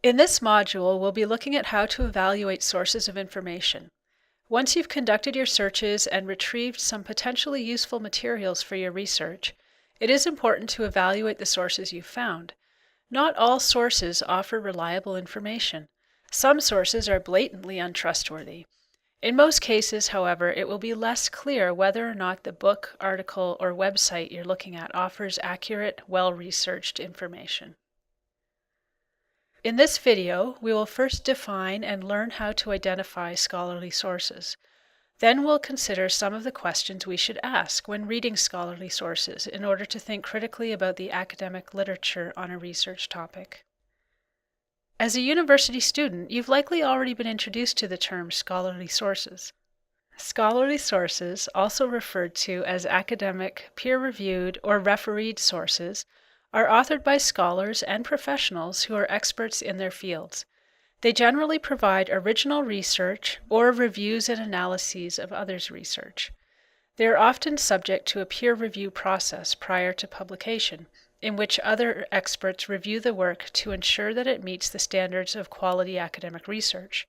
In this module, we'll be looking at how to evaluate sources of information. Once you've conducted your searches and retrieved some potentially useful materials for your research, it is important to evaluate the sources you've found. Not all sources offer reliable information. Some sources are blatantly untrustworthy. In most cases, however, it will be less clear whether or not the book, article, or website you're looking at offers accurate, well-researched information. In this video, we will first define and learn how to identify scholarly sources. Then we'll consider some of the questions we should ask when reading scholarly sources in order to think critically about the academic literature on a research topic. As a university student, you've likely already been introduced to the term scholarly sources. Scholarly sources, also referred to as academic, peer-reviewed, or refereed sources, are authored by scholars and professionals who are experts in their fields. They generally provide original research or reviews and analyses of others' research. They are often subject to a peer review process prior to publication, in which other experts review the work to ensure that it meets the standards of quality academic research.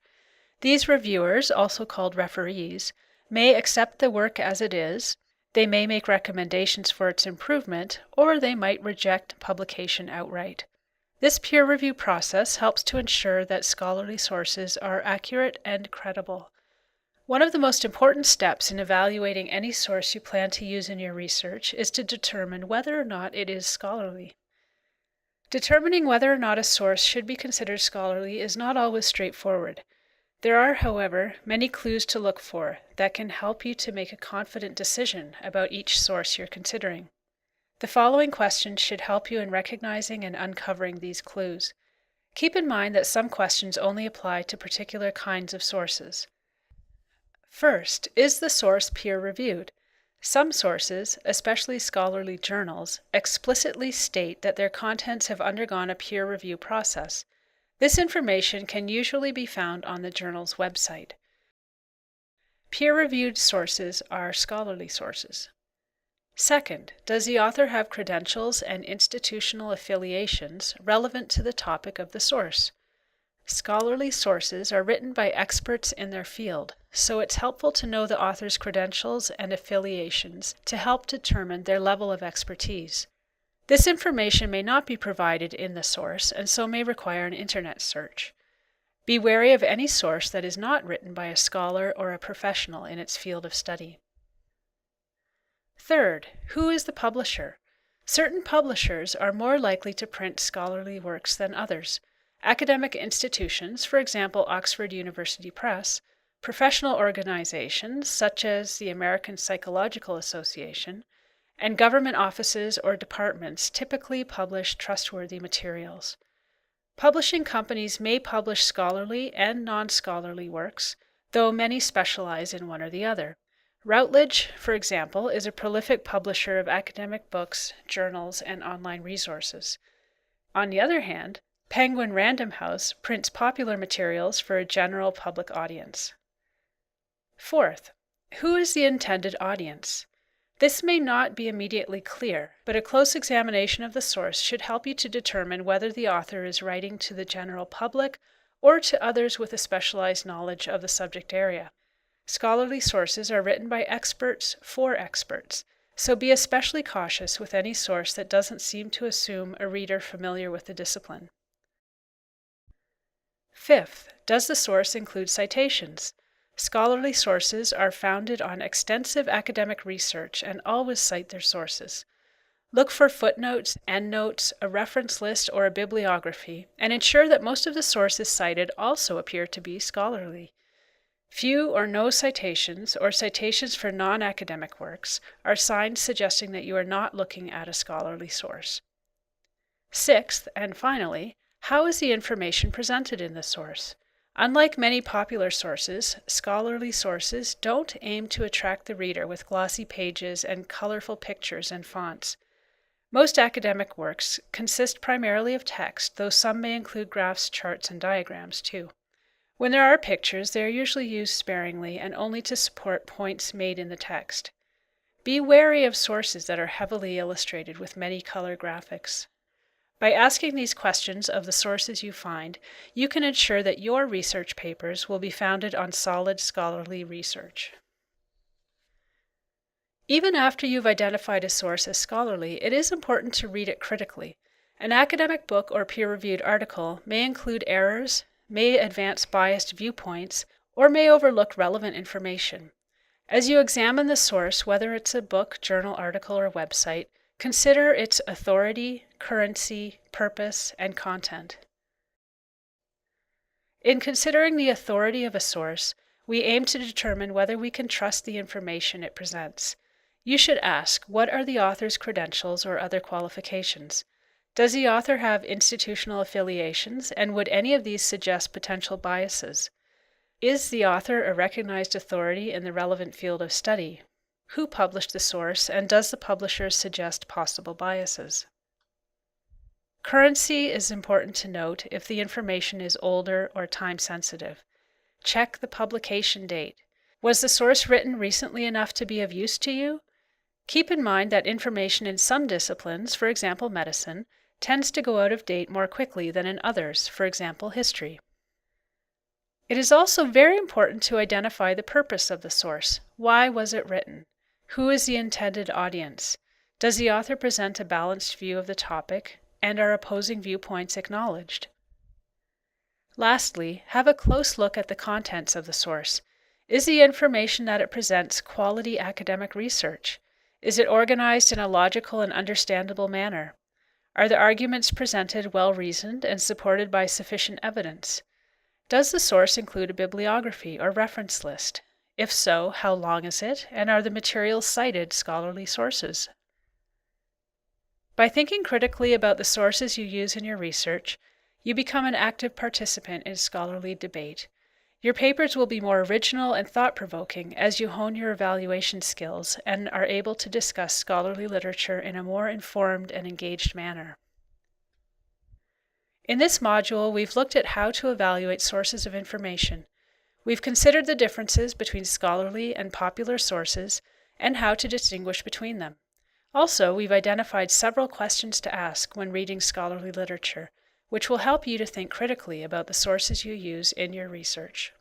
These reviewers, also called referees, may accept the work as it is, they may make recommendations for its improvement, or they might reject publication outright. This peer review process helps to ensure that scholarly sources are accurate and credible. One of the most important steps in evaluating any source you plan to use in your research is to determine whether or not it is scholarly. Determining whether or not a source should be considered scholarly is not always straightforward. There are, however, many clues to look for that can help you to make a confident decision about each source you're considering. The following questions should help you in recognizing and uncovering these clues. Keep in mind that some questions only apply to particular kinds of sources. First, is the source peer-reviewed? Some sources, especially scholarly journals, explicitly state that their contents have undergone a peer review process. This information can usually be found on the journal's website. Peer-reviewed sources are scholarly sources. Second, does the author have credentials and institutional affiliations relevant to the topic of the source? Scholarly sources are written by experts in their field, so it's helpful to know the author's credentials and affiliations to help determine their level of expertise. This information may not be provided in the source and so may require an internet search. Be wary of any source that is not written by a scholar or a professional in its field of study. Third, who is the publisher? Certain publishers are more likely to print scholarly works than others. Academic institutions, for example Oxford University Press, professional organizations such as the American Psychological Association, and government offices or departments typically publish trustworthy materials. Publishing companies may publish scholarly and non-scholarly works, though many specialize in one or the other. Routledge, for example, is a prolific publisher of academic books, journals, and online resources. On the other hand, Penguin Random House prints popular materials for a general public audience. Fourth, who is the intended audience? This may not be immediately clear, but a close examination of the source should help you to determine whether the author is writing to the general public or to others with a specialized knowledge of the subject area. Scholarly sources are written by experts for experts, so be especially cautious with any source that doesn't seem to assume a reader familiar with the discipline. Fifth, does the source include citations? Scholarly sources are founded on extensive academic research and always cite their sources. Look for footnotes, endnotes, a reference list, or a bibliography, and ensure that most of the sources cited also appear to be scholarly. Few or no citations, or citations for non-academic works, are signs suggesting that you are not looking at a scholarly source. Sixth, and finally, how is the information presented in the source? Unlike many popular sources, scholarly sources don't aim to attract the reader with glossy pages and colorful pictures and fonts. Most academic works consist primarily of text, though some may include graphs, charts, and diagrams too. When there are pictures, they are usually used sparingly and only to support points made in the text. Be wary of sources that are heavily illustrated with many color graphics. By asking these questions of the sources you find, you can ensure that your research papers will be founded on solid scholarly research. Even after you've identified a source as scholarly, it is important to read it critically. An academic book or peer-reviewed article may include errors, may advance biased viewpoints, or may overlook relevant information. As you examine the source, whether it's a book, journal article, or website, consider its authority, currency, purpose, and content. In considering the authority of a source, we aim to determine whether we can trust the information it presents. You should ask, what are the author's credentials or other qualifications? Does the author have institutional affiliations, and would any of these suggest potential biases? Is the author a recognized authority in the relevant field of study? Who published the source, and does the publisher suggest possible biases? Currency is important to note if the information is older or time-sensitive. Check the publication date. Was the source written recently enough to be of use to you? Keep in mind that information in some disciplines, for example medicine, tends to go out of date more quickly than in others, for example history. It is also very important to identify the purpose of the source. Why was it written? Who is the intended audience? Does the author present a balanced view of the topic, and are opposing viewpoints acknowledged? Lastly, have a close look at the contents of the source. Is the information that it presents quality academic research? Is it organized in a logical and understandable manner? Are the arguments presented well-reasoned and supported by sufficient evidence? Does the source include a bibliography or reference list? If so, how long is it, and are the materials cited scholarly sources? By thinking critically about the sources you use in your research, you become an active participant in scholarly debate. Your papers will be more original and thought-provoking as you hone your evaluation skills and are able to discuss scholarly literature in a more informed and engaged manner. In this module, we've looked at how to evaluate sources of information. We've considered the differences between scholarly and popular sources and how to distinguish between them. Also, we've identified several questions to ask when reading scholarly literature, which will help you to think critically about the sources you use in your research.